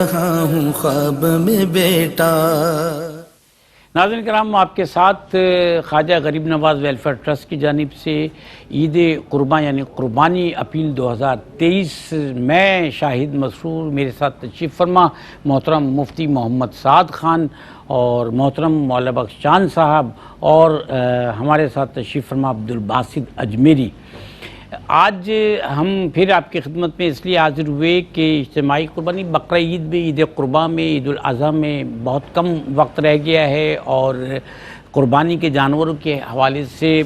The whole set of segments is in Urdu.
رہا ہوں خواب میں بیٹا۔ ناظرین کرام، آپ کے ساتھ خواجہ غریب نواز ویلفیئر ٹرسٹ کی جانب سے عید قرباں یعنی قربانی اپیل 2023 میں شاہد مسرور، میرے ساتھ تشریف فرما محترم مفتی محمد سعد خان اور محترم مولا بخش چاند صاحب اور ہمارے ساتھ تشریف فرما عبدالباسط اجمیری۔ آج ہم پھر آپ کی خدمت میں اس لیے حاضر ہوئے کہ اجتماعی قربانی بقرہ عید میں، عید قرباں میں، عید الاضحیٰ میں بہت کم وقت رہ گیا ہے اور قربانی کے جانوروں کے حوالے سے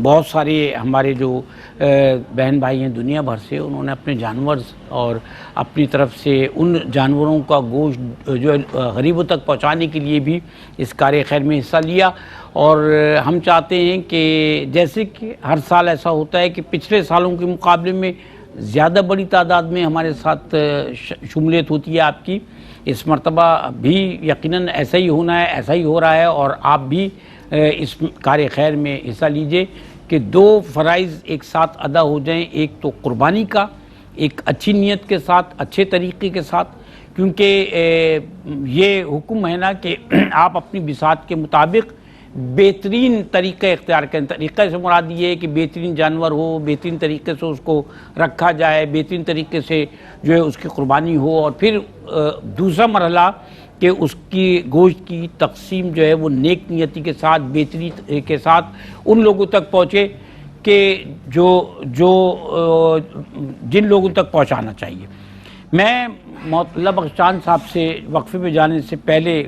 بہت سارے ہمارے جو بہن بھائی ہیں دنیا بھر سے، انہوں نے اپنے جانور اور اپنی طرف سے ان جانوروں کا گوشت جو غریبوں تک پہنچانے کے لیے بھی اس کار خیر میں حصہ لیا۔ اور ہم چاہتے ہیں کہ جیسے کہ ہر سال ایسا ہوتا ہے کہ پچھلے سالوں کے مقابلے میں زیادہ بڑی تعداد میں ہمارے ساتھ شمولیت ہوتی ہے آپ کی، اس مرتبہ بھی یقیناً ایسا ہی ہونا ہے، ایسا ہی ہو رہا ہے اور آپ بھی اس کار خیر میں حصہ لیجئے کہ دو فرائض ایک ساتھ ادا ہو جائیں، ایک تو قربانی کا ایک اچھی نیت کے ساتھ، اچھے طریقے کے ساتھ، کیونکہ یہ حکم ہے نا کہ آپ اپنی بساط کے مطابق بہترین طریقہ اختیار کریں۔ طریقہ سے مراد یہ ہے کہ بہترین جانور ہو، بہترین طریقے سے اس کو رکھا جائے، بہترین طریقے سے جو ہے اس کی قربانی ہو، اور پھر دوسرا مرحلہ کہ اس کی گوشت کی تقسیم جو ہے وہ نیک نیتی کے ساتھ، بہتری کے ساتھ ان لوگوں تک پہنچے کہ جن لوگوں تک پہنچانا چاہیے۔ میں مولا بخش چاند صاحب سے وقفے میں جانے سے پہلے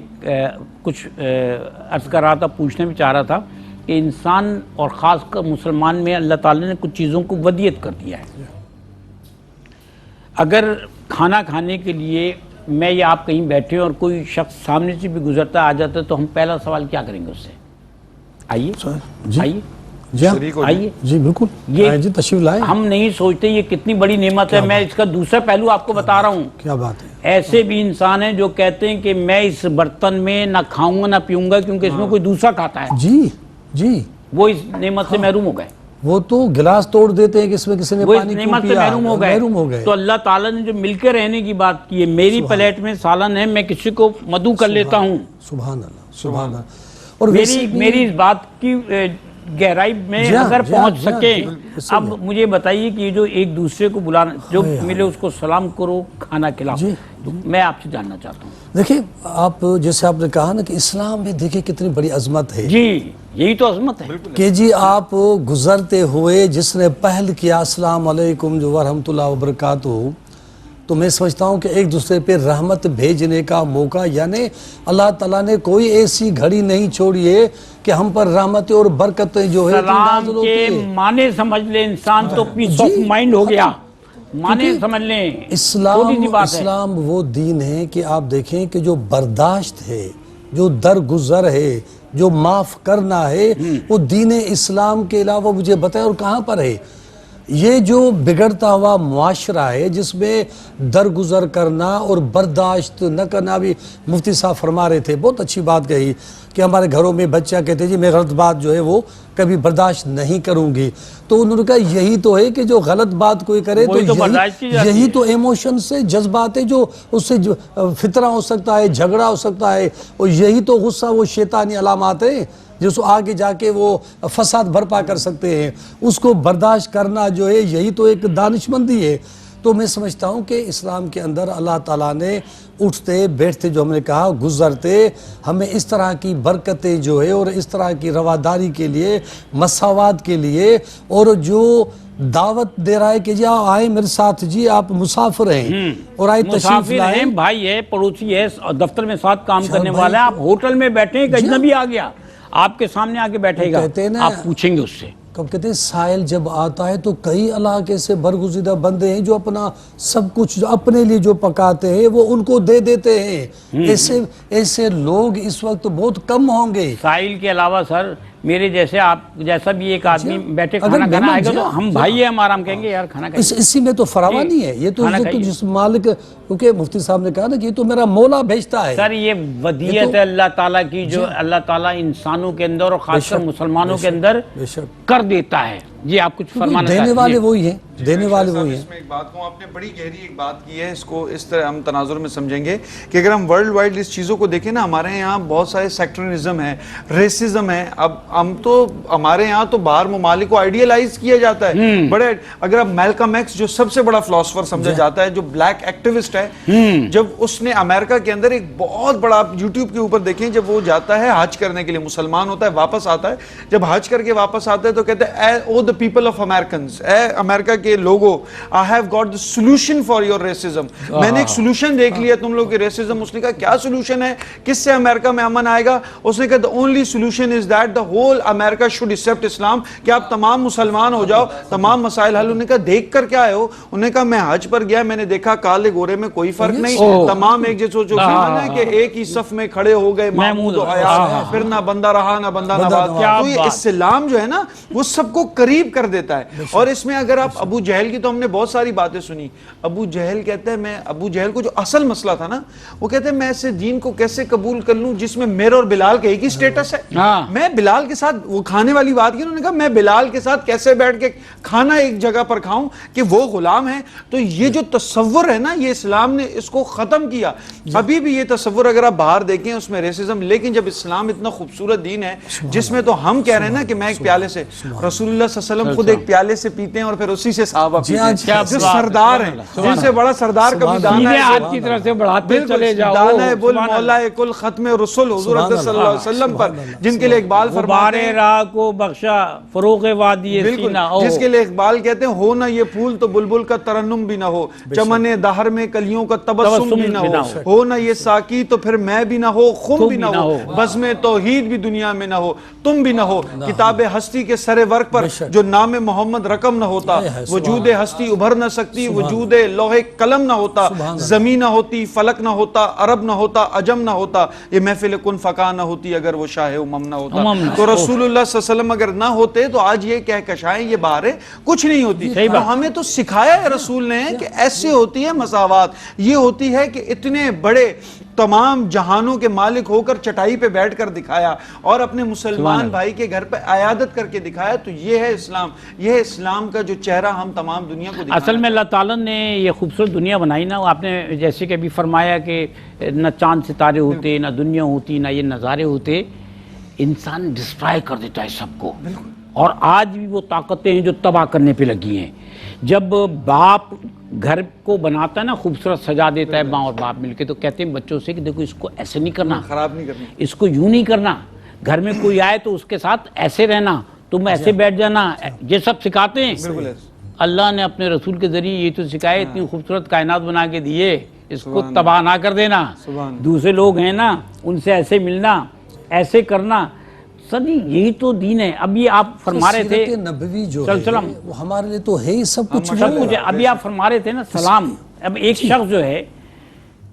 کچھ عرض کر رہا تھا، پوچھنا بھی چاہ رہا تھا کہ انسان اور خاص کر مسلمان میں اللہ تعالیٰ نے کچھ چیزوں کو ودیت کر دیا ہے۔ اگر کھانا کھانے کے لیے میں یا آپ کہیں بیٹھے اور کوئی شخص سامنے سے بھی گزرتا آ جاتا ہے تو ہم پہلا سوال کیا کریں گے اس سے؟ آئیے آئیے آئیے جی بالکل، جی تشریف لائیں۔ ہم نہیں سوچتے یہ کتنی بڑی نعمت ہے۔ میں اس کا دوسرا پہلو آپ کو بتا رہا ہوں۔ کیا بات ہے؟ ایسے بھی انسان ہیں جو کہتے ہیں کہ میں اس برتن میں نہ کھاؤں گا نہ پیوں گا کیونکہ اس میں کوئی دوسرا کھاتا ہے۔ جی جی، وہ اس نعمت سے محروم ہو گئے، وہ تو گلاس توڑ دیتے ہیں کہ اس میں کسی نے وہ اس پانی کیوں نعمت سے پیا، محروم ہو گئے۔ تو اللہ تعالیٰ نے جو مل کے رہنے کی بات کی ہے، میری پلیٹ میں سالن ہے، میں کسی کو مدعو کر لیتا ہوں، سبحان اللہ سبحان اللہ۔ اور میری اس بات کی گہرائی میں اگر پہنچ سکیں۔ اب مجھے بتائیے کہ یہ جو ایک دوسرے کو بلانا، جو ملے اس کو سلام کرو، کھانا کھلاؤ، میں آپ سے جاننا چاہتا ہوں۔ دیکھیں، آپ جیسے آپ نے کہا نا کہ اسلام میں دیکھیں کتنی بڑی عظمت ہے۔ جی یہی تو عظمت ہے کہ جی آپ گزرتے ہوئے جس نے پہل کیا السلام علیکم جو ورحمۃ اللہ وبرکاتہ، تو میں سمجھتا ہوں کہ ایک دوسرے پہ رحمت بھیجنے کا موقع، یعنی اللہ تعالیٰ نے کوئی ایسی گھڑی نہیں چھوڑی ہے کہ ہم پر رحمتیں اور برکتیں جو ہے سلام کے معنی سمجھ لیں، انسان تو پیس آف مائنڈ ہو گیا، معنی سمجھ لیں۔ اسلام وہ دین ہے کہ آپ دیکھیں کہ جو برداشت ہے، جو درگزر ہے، جو معاف کرنا ہے، وہ دین اسلام کے علاوہ مجھے بتائیں اور کہاں پر ہے؟ یہ جو بگڑتا ہوا معاشرہ ہے جس میں درگزر کرنا اور برداشت نہ کرنا، بھی مفتی صاحب فرما رہے تھے، بہت اچھی بات کہی کہ ہمارے گھروں میں بچہ کہتے ہیں جی میں غلط بات جو ہے وہ کبھی برداشت نہیں کروں گی، تو انہوں نے کہا یہی تو ہے کہ جو غلط بات کوئی کرے تو یہی تو ایموشن سے، جذبات ہے جو اس سے فتنہ ہو سکتا ہے، جھگڑا ہو سکتا ہے، اور یہی تو غصہ وہ شیطانی علامات ہیں جس آگے جا کے وہ فساد برپا کر سکتے ہیں۔ اس کو برداشت کرنا جو ہے یہی تو ایک دانش مندی ہے۔ تو میں سمجھتا ہوں کہ اسلام کے اندر اللہ تعالیٰ نے اٹھتے بیٹھتے جو ہم نے کہا گزرتے ہمیں اس طرح کی برکتیں جو ہے اور اس طرح کی رواداری کے لیے، مساوات کے لیے، اور جو دعوت دے رہا ہے کہ جی آئیں میرے ساتھ، جی آپ مسافر ہیں اور آئے تشریف لائیں، بھائی ہے، پڑوسی ہے، دفتر میں ساتھ کام کرنے والا ہے، آپ ہوٹل میں بیٹھے ہیں، ایک اجنبی آ گیا آپ کے سامنے آ کے بیٹھے گا، آپ پوچھیں گے اس سے۔ کب کہتے ہیں سائل جب آتا ہے تو کئی علاقے سے برگزیدہ بندے ہیں جو اپنا سب کچھ اپنے لیے جو پکاتے ہیں وہ ان کو دے دیتے ہیں۔ ایسے لوگ اس وقت بہت کم ہوں گے۔ سائل کے علاوہ سر میرے جیسے آپ جیسا بھی ایک آدمی بیٹھے کھانا کھانا آئے گا تو ہم بھائی ہیں ہمارا، ہم کہیں گے یار کھانا کھائیے، اسی میں تو فراوانی ہے۔ یہ تو جس مالک، کیونکہ مفتی صاحب نے کہا نا کہ یہ تو میرا مولا بھیجتا ہے۔ سر یہ ودیت ہے اللہ تعالیٰ کی جو اللہ تعالیٰ انسانوں کے اندر اور خاص کر مسلمانوں کے اندر کر دیتا ہے۔ جی آپ کچھ فرمانا دینے والے وہی ہیں، دینے والے وہی ہیں۔ اس میں ایک بات کہوں، آپ نے بڑی گہری ایک بات کی ہے، اس کو اس طرح ہم تناظر میں سمجھیں گے کہ اگر ہم ورلڈ وائڈ اس چیزوں کو دیکھیں نا، ہمارے یہاں بہت سارے سیکٹرنزم ہے، ریسزم ہے۔ اب ہم تو ہمارے یہاں تو باہر ممالک کو آئیڈیلائز کیا جاتا ہے بڑے۔ اگر اب میلکم ایکس جو سب سے بڑا فلاسفر سمجھا جاتا ہے، جو بلیک ایکٹیوسٹ ہے، جب اس نے امریکہ کے اندر ایک بہت بڑا، آپ یوٹیوب کے اوپر دیکھیں، جب وہ جاتا ہے حج کرنے کے لیے، مسلمان ہوتا ہے، واپس آتا ہے، جب حج کر کے واپس آتا ہے تو کہتے ہیں او the people of Americans، اے امریکہ کے لوگوں، I have got the solution for your racism، میں نے ایک سولوشن دیکھ لیا تم لوگ کی ریسزم۔ اس نے کہا کیا سولوشن ہے، کس سے امریکہ میں امن آئے گا؟ اس نے کہا the only solution is that the whole America should accept Islam، کہ آپ تمام مسلمان ہو جاؤ، تمام مسائل حل۔ انہوں نے کہا دیکھ کر کیا آئے ہو؟ انہوں نے کہا میں حج پر گیا، میں نے دیکھا کالے گورے میں کوئی فرق نہیں، تمام ایک جیسے، جو فلم ہے کہ ایک ہی صف میں کھڑے ہو گئے، محمود و حیا، پھر نہ بندہ رہا نہ بندہ نواز۔ تو یہ اسلام جو ہے نا وہ سب کو قریب کر دیتا ہے۔ اور اس میں اگر آپ ابو جہل کی، تو ہم نے بہت ساری باتیں سنی، ابو جہل کہتے ہیں، میں ابو جہل کو جو اصل مسئلہ تھا نا، وہ کہتے ہیں میں ایسے دین کو کیسے قبول کر لوں جس میں میرے اور بلال کے ایک ہی سٹیٹس ہے، میں بلال کے ساتھ، وہ کھانے والی بات کی، انہوں نے کہا میں بلال کے ساتھ کیسے بیٹھ کے کھانا ایک جگہ پر کھاؤں کہ وہ غلام ہے۔ تو یہ جو تصور ہے نا، یہ اسلام نے اس کو ختم کیا۔ ابھی بھی یہ تصور اگر آپ باہر دیکھیں اس میں ریسزم، لیکن جب اسلام اتنا خوبصورت دین ہے جس میں تو ہم کہہ رہے ہیں نا کہ میں ایک پیالے سے، رسول اللہ صلی اللہ علیہ وسلم خود ایک پیالے سے پیتے ہیں اور پھر اسی سے صحابہ پیتے ہیں، جو سردار ہیں، جن سے بڑا سردار کبھی دانا ہے آپ کی طرف سے بڑھاتے چلے جاؤ، دانا بول مولا کل ختم رسول حضور اقدس صلی اللہ علیہ وسلم پر، جن کے لیے اقبال فرماتے ہیں راہ کو بخشا فروغ وادی سینہ، جس کے لیے اقبال کہتے ہیں ہو نہ یہ پھول تو بلبل کا ترنم بھی نہ ہو، چمن دہر میں کلیوں کا تبسم بھی نہ ہو نہ یہ ساقی تو پھر میں بھی نہ ہو، خم بھی نہ ہو، بزم توحید بھی دنیا میں نہ ہو، تم بھی نہ ہو، کتاب ہستی کے سر ورق پر جو نام محمد رقم نہ ہوتا، وجود ہستی ابھر نہ سکتی، وجود لوح قلم نہ ہوتا، زمین نہ ہوتی، فلک نہ ہوتا، عرب نہ ہوتا، عجم نہ ہوتا، یہ محفل کن فقا نہ ہوتی اگر وہ شاہ امم نہ ہوتا۔ تو رسول اللہ صلی اللہ علیہ وسلم اگر نہ ہوتے تو آج یہ کہکشائیں، یہ بہاریں کچھ نہیں ہوتی۔ تو ہمیں تو سکھایا ہے رسول نے کہ ایسے ہوتی ہے مساوات، یہ ہوتی ہے کہ اتنے بڑے تمام جہانوں کے مالک ہو کر چٹائی پہ بیٹھ کر دکھایا اور اپنے مسلمان بھائی کے گھر پہ عیادت کر کے دکھایا۔ تو یہ ہے اسلام، یہ ہے اسلام کا جو چہرہ ہم تمام دنیا کو دکھانا۔ اصل میں اللہ تعالیٰ نے یہ خوبصورت دنیا بنائی نا، آپ نے جیسے کہ ابھی فرمایا کہ نہ چاند ستارے ہوتے، نہ دنیا ہوتی، نہ یہ نظارے ہوتے، انسان ڈسٹرائے کر دیتا ہے سب کو۔ اور آج بھی وہ طاقتیں ہیں جو تباہ کرنے پہ لگی ہیں۔ جب باپ گھر کو بناتا ہے نا، خوبصورت سجا دیتا ہے ماں اور باپ مل کے، تو کہتے ہیں بچوں سے کہ دیکھو اس کو ایسے نہیں کرنا، خراب نہیں کرنا، اس کو یوں نہیں کرنا، گھر میں کوئی آئے تو اس کے ساتھ ایسے رہنا، تم ایسے بیٹھ جانا، یہ سب سکھاتے ہیں۔ اللہ نے اپنے رسول کے ذریعے یہ تو سکھائے، اتنی خوبصورت کائنات بنا کے دیے، اس کو تباہ نہ کر دینا۔ دوسرے لوگ ہیں نا، ان سے ایسے ملنا، ایسے کرنا، سر یہی تو دین ہے۔ ابھی آپ فرما رہے تھے سیرت نبوی جو ہے وہ ہمارے لیے تو ہے ہی سب کچھ۔ ابھی آپ فرما رہے تھے نا سلام، اب ایک شخص جو ہے،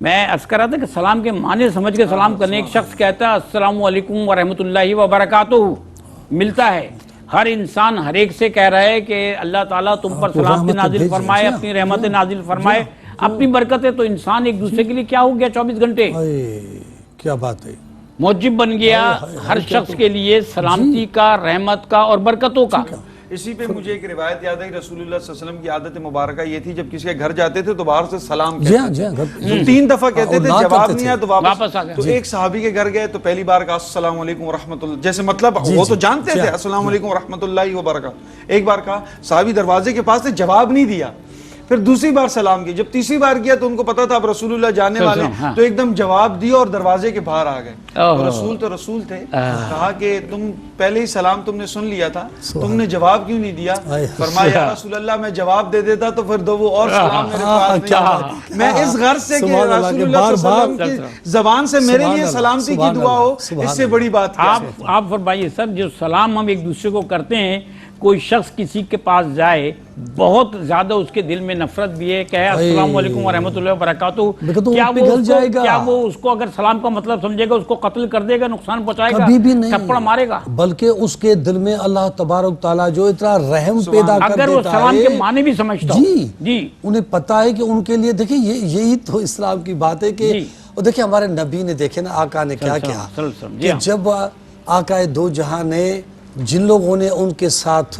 میں عرض کر رہا تھا کہ سلام کے معنی سمجھ کے سلام کرنے، ایک شخص کہتا ہے السلام علیکم ورحمۃ اللہ وبرکاتہ، ملتا ہے ہر انسان ہر ایک سے کہہ رہا ہے کہ اللہ تعالیٰ تم پر سلامتی نازل فرمائے، اپنی رحمت نازل فرمائے، اپنی برکت ہے۔ تو انسان ایک دوسرے کے لیے کیا ہو گیا 24 گھنٹے؟ کیا بات ہے، موجب بن گیا ہر شخص کے لیے سلامتی کا، رحمت کا اور برکتوں کا۔ اسی پہ مجھے ایک روایت یاد ہے کہ رسول اللہ صلی اللہ علیہ وسلم کی عادت مبارکہ یہ تھی، جب کسی کے گھر جاتے تھے تو باہر سے سلام کہتے تھے، 3 دفعہ کہتے تھے، جواب نہیں آیا تو واپس آ گئے۔ تو ایک صحابی کے گھر گئے تو پہلی بار کہا السلام علیکم ورحمۃ اللہ، جیسے مطلب وہ تو جانتے تھے السلام علیکم ورحمۃ اللہ وبرکاتہ۔ ایک بار کہا، صحابی دروازے کے پاس تھے، جواب نہیں دیا، پھر دوسری بار سلام کی، جب تیسری بار کیا تو ان کو پتا تھا اب رسول اللہ جانے والے، تو ایک دم جواب دیا اور دروازے کے باہر آ گئے۔ رسول تو رسول تھے، کہا کہ تم پہلے ہی سلام تم نے سن لیا تھا، تم نے جواب کیوں نہیں دیا؟ فرمایا یا رسول اللہ میں جواب دے دیتا تو پھر دو وہ اور سلام میرے پاس نہیں آتا، میں اس غرض سے کہ رسول اللہ صلی اللہ علیہ وسلم کی زبان سے میرے لیے سلامتی کی دعا ہو، اس سے بڑی بات کیا ہے؟ آپ فرمائیے سر، جو سلام ہم ایک دوسرے کو کرتے ہیں، کوئی شخص کسی کے پاس جائے، بہت زیادہ اس کے دل میں نفرت بھی ہے، کہے السلام علیکم ورحمۃ اللہ وبرکاتہ، کیا وہ اس کو اگر سلام کا مطلب سمجھے گا، اس کو قتل کر دے گا، نقصان پہنچائے گا، کبھی بھی نہیں، تھپڑ مارے گا؟ بلکہ اس کے دل میں اللہ تبارک تعالیٰ جو اتنا رحم پیدا کر دیتا ہے، اگر وہ سلام کے معنی بھی سمجھتا ہو، جی انہیں پتا ہے کہ ان کے لیے، دیکھیں یہی تو اسلام کی بات ہے کہ دیکھیں ہمارے نبی نے، دیکھیں نا آقا نے کیا کیا، کہ جب آقا دو جہاں نے، جن لوگوں نے ان کے ساتھ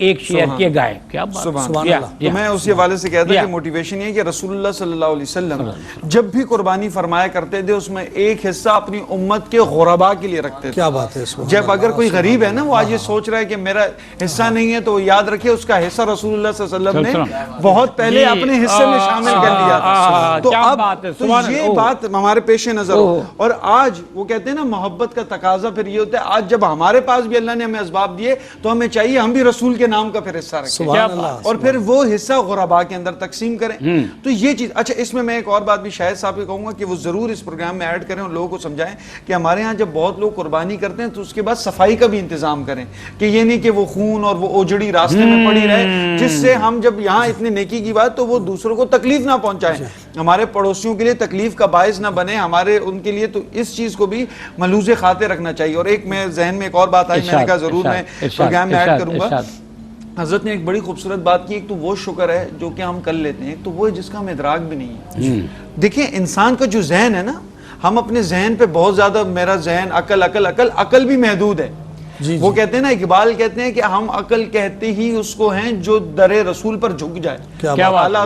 ایک شیئر کیے گئے. کیا بات. سبحان سبحان اللہ. اللہ. تو میں اسی حوالے سے کہتا یا. کہ موٹیویشن یہ کہ رسول اللہ صلی اللہ علیہ وسلم جب بھی قربانی فرمایا کرتے تھے اس میں ایک حصہ اپنی امت کے غربا کے لیے رکھتے تھے. کیا بات ہے اس میں. جب اگر کوئی غریب ہے نا وہ آج یہ سوچ رہا ہے کہ میرا حصہ نہیں ہے تو وہ یاد رکھے اس کا حصہ رسول اللہ صلی اللہ علیہ وسلم نے بہت پہلے اپنے حصے میں شامل کر لیا تھا. تو اب تو یہ بات ہمارے پیش نظر ہو. اور آج وہ کہتے ہیں نا محبت کا تقاضا پھر یہ ہوتا ہے آج جب ہمارے پاس بھی اللہ نے ہمیں اسباب دیے تو ہمیں چاہیے ہم بھی رسول کے نام کا پھر حصہ رکھیں سبحان اللہ. اور پھر وہ حصہ غربا کے اندر تقسیم کریں. تو یہ چیز اچھا اس میں ایک اور بات بھی شاہد صاحب کو کہوں گا کہ وہ ضرور اس پروگرام میں ایڈ کریں اور لوگوں کو سمجھائیں کہ ہمارے ہاں جب بہت لوگ قربانی کرتے ہیں تو اس کے بعد صفائی کا بھی انتظام کریں کہ یہ نہیں کہ وہ خون اور وہ اوجڑی راستے میں پڑی رہے جس سے ہم جب یہاں اتنے نیکی کی بات تو وہ دوسروں کو تکلیف نہ پہنچائیں ہمارے پڑوسیوں کے لیے تکلیف کا باعث نہ بنے ہمارے ان کے لیے. تو اس چیز کو بھی ملحوظ خاطر رکھنا چاہیے. اور ایک میں ذہن میں ایک اور بات آئی میں نے کہا ضرور میں پروگرام میں ایڈ کروں گا. حضرت نے ایک بڑی خوبصورت بات کی. ایک تو وہ شکر ہے جو کہ ہم کر لیتے ہیں ایک تو وہ ہے جس کا ہم ادراک بھی نہیں ہے. دیکھیں انسان کا جو ذہن ہے نا ہم اپنے ذہن پہ بہت زیادہ میرا ذہن عقل بھی محدود ہے. وہ کہتے ہیں نا اقبال کہتے ہیں کہ ہم عقل کہتے ہی اس کو ہیں جو در رسول پر جھک جائے.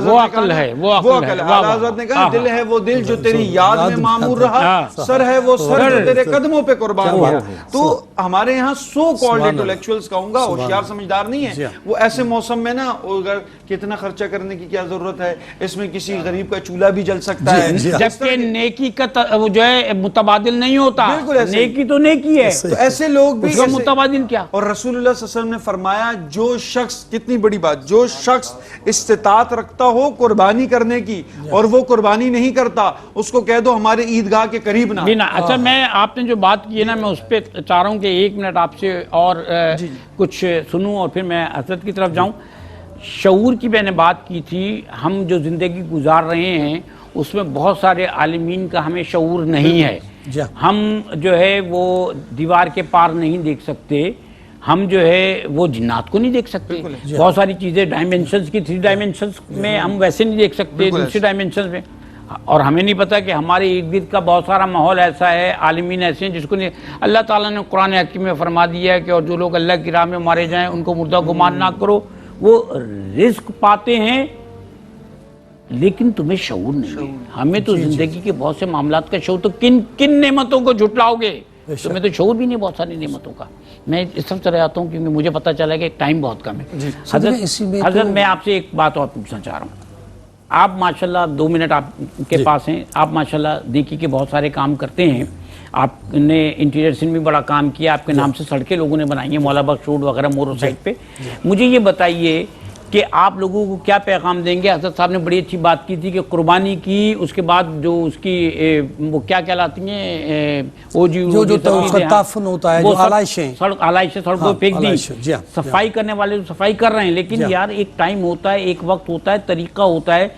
وہ عقل ہے. اعلیٰ حضرت نے کہا دل ہے وہ دل جو تیری یاد میں معمور رہا سر ہے وہ سر جو تیرے قدموں پہ قربان ہوا. تو ہمارے یہاں سو کالڈ انٹلیکچوئلز کہوں گا ہوشیار سمجھدار نہیں ہے وہ ایسے موسم میں نا اگر کتنا خرچہ کرنے کی کیا ضرورت ہے اس میں کسی غریب کا چولہا بھی جل سکتا ہے جبکہ نیکی کا جو ہے متبادل نہیں ہوتا. نیکی تو نیکی ہے. تو ایسے لوگ بھی متبادل کیا. اور رسول اللہ صلی اللہ علیہ وسلم نے فرمایا جو شخص کتنی بڑی بات جو شخص استطاعت رکھتا ہو قربانی کرنے کی اور وہ قربانی نہیں کرتا اس کو کہہ دو ہمارے عیدگاہ کے قریب نہ. اچھا میں آپ نے جو بات کی ہے نا میں اس پہ چاہ رہا ہوں کہ 1 منٹ آپ سے اور کچھ سنوں اور پھر میں حضرت کی طرف جاؤں. شعور کی میں نے بات کی تھی. ہم جو زندگی گزار رہے ہیں اس میں بہت سارے عالمین کا ہمیں شعور نہیں ہے. ہم جو ہے وہ دیوار کے پار نہیں دیکھ سکتے. ہم جو ہے وہ جنات کو نہیں دیکھ سکتے. بہت ساری چیزیں ڈائمنشنز کی 3 ڈائمنشنز میں ہم ویسے نہیں دیکھ سکتے دوسری ڈائمنشنز میں. اور ہمیں نہیں پتا کہ ہمارے ارد گرد کا بہت سارا ماحول ایسا ہے عالمین ایسے ہیں جس کو نہیں. اللہ تعالیٰ نے قرآن حکیم میں فرما دیا ہے کہ اور جو لوگ اللہ کی راہ میں مارے جائیں ان کو مردہ گمان نہ کرو. وہ رزق پاتے ہیں لیکن تمہیں شعور نہیں ہے. ہمیں تو زندگی کے بہت سے معاملات کا شعور. تو کن نعمتوں کو جھٹلاؤ گے. تمہیں تو شعور بھی نہیں بہت ساری نعمتوں کا. میں اس طرف چلے جاتا ہوں کیونکہ مجھے پتا چلا کہ ٹائم بہت کم ہے. حضرت میں آپ سے ایک بات اور پوچھنا چاہ رہا ہوں. آپ ماشاءاللہ 2 منٹ آپ کے پاس ہیں. آپ ماشاءاللہ دیکھیے کہ بہت سارے کام کرتے ہیں. آپ نے انٹیریئر سے بھی بڑا کام کیا. آپ کے نام سے سڑکیں لوگوں نے بنائی ہیں مولا بخش روڈ وغیرہ مورو سائڈ پہ. مجھے یہ بتائیے کہ آپ لوگوں کو کیا پیغام دیں گے. حضرت صاحب نے بڑی اچھی بات کی تھی کہ قربانی کی اس کے بعد جو اس کی وہ کیا کہلاتی ہیں جو تعفن ہوتا ہے جو آلائشیں سڑکوں پہ پھینک دی. صفائی کرنے والے صفائی کر رہے ہیں لیکن یار ایک ٹائم ہوتا ہے ایک وقت ہوتا ہے طریقہ ہوتا ہے.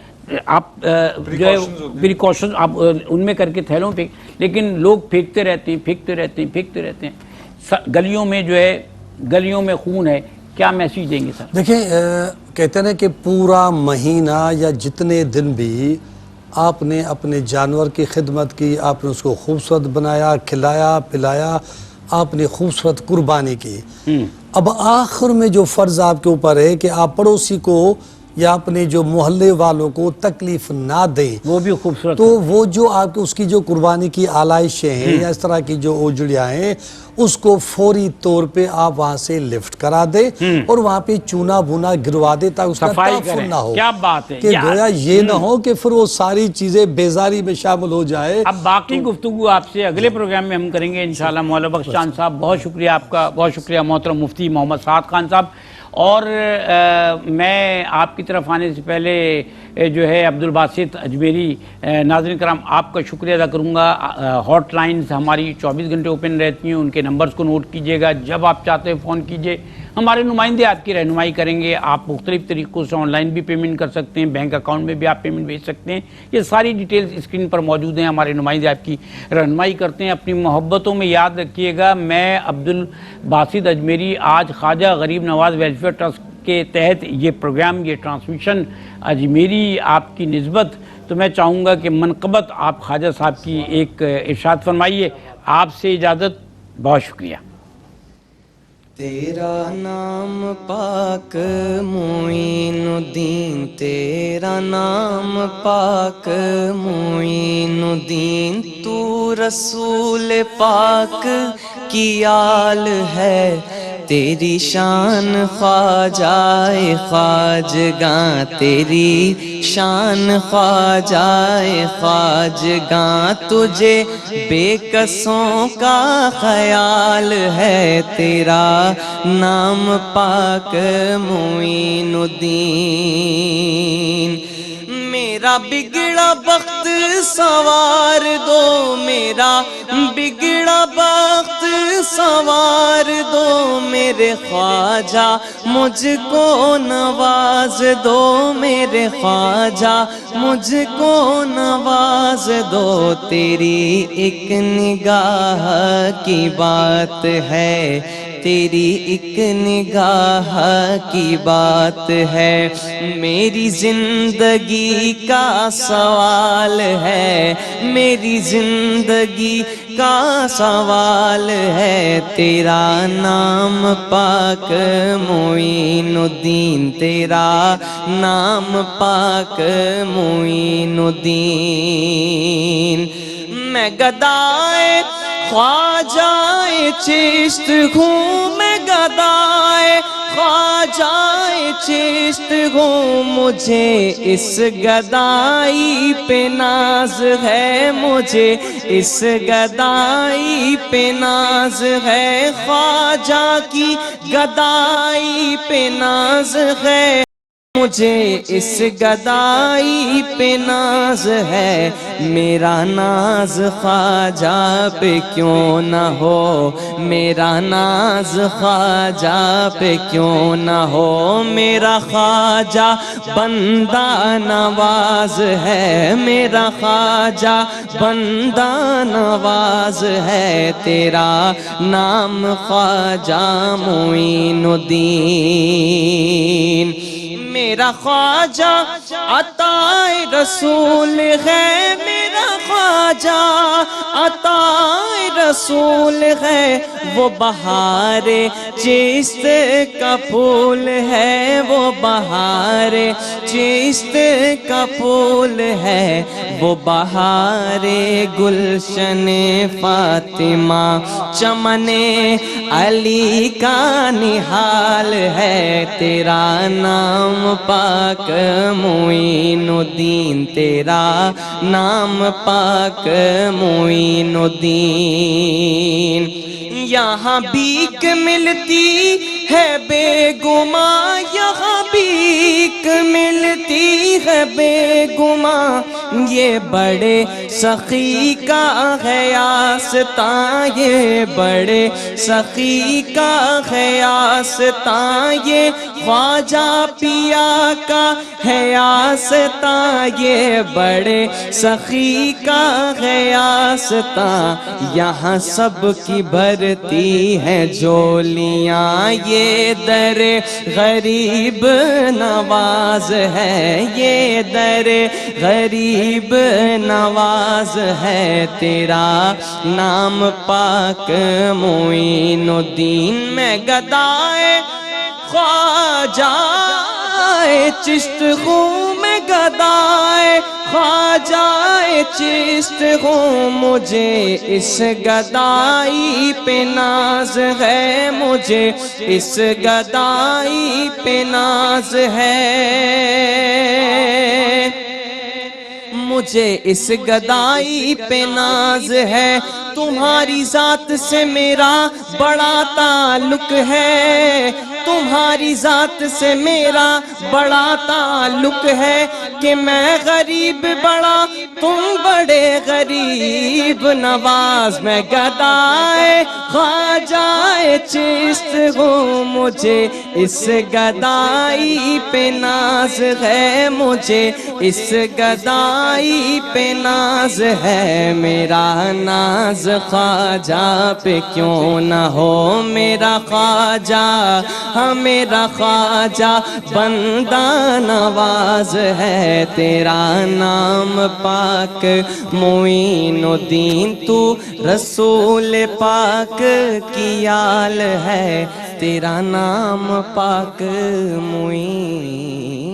آپ جو ہے پریکاشن آپ ان میں کر کے تھیلوں پہ لیکن لوگ پھینکتے رہتے ہیں. گلیوں میں جو ہے گلیوں میں خون ہے. کیا میسیج دیں گے سر؟ دیکھیں کہتے ہیں کہ پورا مہینہ یا جتنے دن بھی آپ نے اپنے جانور کی خدمت کی. آپ نے اس کو خوبصورت بنایا کھلایا پلایا. آپ نے خوبصورت قربانی کی. اب آخر میں جو فرض آپ کے اوپر ہے کہ آپ پڑوسی کو یا اپنے جو محلے والوں کو تکلیف نہ دیں. وہ بھی خوبصورت. تو وہ جو آپ کی اس کی جو قربانی کی آلائشیں ہیں یا اس طرح کی جو اوجڑیاں ہیں اس کو فوری طور پہ آپ وہاں سے لفٹ کرا دیں اور وہاں پہ چونا بھونا گروا دیں تاکہ اس کا تعفن نہ ہو. کیا بات ہے کہ گویا یہ نہ ہو کہ پھر وہ ساری چیزیں بیزاری میں شامل ہو جائے. اب باقی گفتگو آپ سے اگلے پروگرام میں ہم کریں گے انشاءاللہ. مولا بخش چاند صاحب بہت شکریہ آپ کا. بہت شکریہ محترم مفتی محمد سعد خان صاحب. اور میں آپ کی طرف آنے سے پہلے جو ہے عبدالباسط اجمیری ناظرین کرام آپ کا شکریہ ادا کروں گا. ہاٹ لائنز ہماری 24 گھنٹے اوپن رہتی ہیں. ان کے نمبرز کو نوٹ کیجئے گا. جب آپ چاہتے ہیں فون کیجئے. ہمارے نمائندے آپ کی رہنمائی کریں گے. آپ مختلف طریقوں سے آن لائن بھی پیمنٹ کر سکتے ہیں. بینک اکاؤنٹ میں بھی آپ پیمنٹ بھیج سکتے ہیں. یہ ساری ڈیٹیلز اسکرین پر موجود ہیں. ہمارے نمائندے آپ کی رہنمائی کرتے ہیں. اپنی محبتوں میں یاد رکھیے گا میں عبدالباسط اجمیری آج خواجہ غریب نواز ویلفیئر ٹرسٹ کے تحت یہ پروگرام یہ ٹرانسمیشن اجمیری آپ کی نسبت. تو میں چاہوں گا کہ منقبت آپ خواجہ صاحب کی ایک ارشاد فرمائیے. آپ سے اجازت. بہت شکریہ. تیرا نام پاک معین الدین، تیرا نام پاک معین الدین، تو رسول پاک کی آل ہے، تیری شان خواجہ خواجگاں، تیری شان خواجہ خواجگاں، تجھے بے کسوں کا خیال ہے، تیرا نام پاک معین الدین۔ میرا بگڑا بخت سنوار دو، میرا بگڑا بخت سنوار دو، میرے خواجہ مجھ کو نواز دو، میرے خواجہ مجھ کو نواز دو، تیری ایک نگاہ کی بات ہے، تیری ایک نگاہ کی بات ہے، میری زندگی کا سوال ہے، میری زندگی کا سوال ہے، تیرا نام پاک معین الدین، تیرا نام پاک معین الدین۔ میں گدائے خواجہ چشت ہوں، میں گدائے خواجہ چشت ہوں، مجھے اس گدائی پہ ناز ہے، مجھے اس گدائی پہ ناز ہے، خواجہ کی گدائی پہ ناز ہے، مجھے اس گدائی پہ ناز ہے، میرا ناز خواجہ پہ کیوں نہ ہو، میرا ناز خواجہ پہ کیوں نہ ہو، میرا خواجہ بندہ نواز ہے، میرا خواجہ بندہ نواز ہے، تیرا نام خواجہ معین الدین۔ میرا خواجہ عطائے رسول ہے، میرا خواجہ عطائے رسول ہے، وہ بہار چشت کا پھول ہے، وہ بہار چشت کا پھول ہے، وہ بہار گلشن فاطمہ چمن علی کا نہال ہے، تیرا نام پاک معین الدین، تیرا نام پاک معین الدین۔ یہاں بھیک ملتی ہے بے گماں، یہاں بھیک ملتی ہے بے گماں، یہ بڑے سخی کا ہے آستاں، یہ بڑے سخی کا ہے آستاں، یہ خواجہ پیا کا ہے آستاں، یہ بڑے سخی کا ہے آستاں، یہاں سب کی بھرتی ہے جولیاں، یہ در غریب نواز ہے، یہ در غریب نواز ہے، تیرا نام پاک معین الدین۔ میں گدائے خواجہ چشت ہوں، میں گدائے خواجہ چشت ہوں، مجھے اس گدائی پہ ناز ہے، مجھے اس گدائی پہ ناز ہے، مجھے اس گدائی پہ ناز ہے، تمہاری ذات سے میرا بڑا تعلق ہے، تمہاری ذات سے میرا بڑا تعلق ہے، کہ میں غریب بڑا تم بڑے غریب نواز، میں گدائے خواجہ چشت ہوں، مجھے اس گدائی پہ ناز ہے، مجھے اس گدائی پہ ناز ہے، میرا ناز خواجہ پہ کیوں نہ ہو، میرا خواجہ ہاں میرا خواجہ بندہ نواز ہے، تیرا نام پاک معین الدین، تو رسول پاک کی آل ہے، تیرا نام پاک معین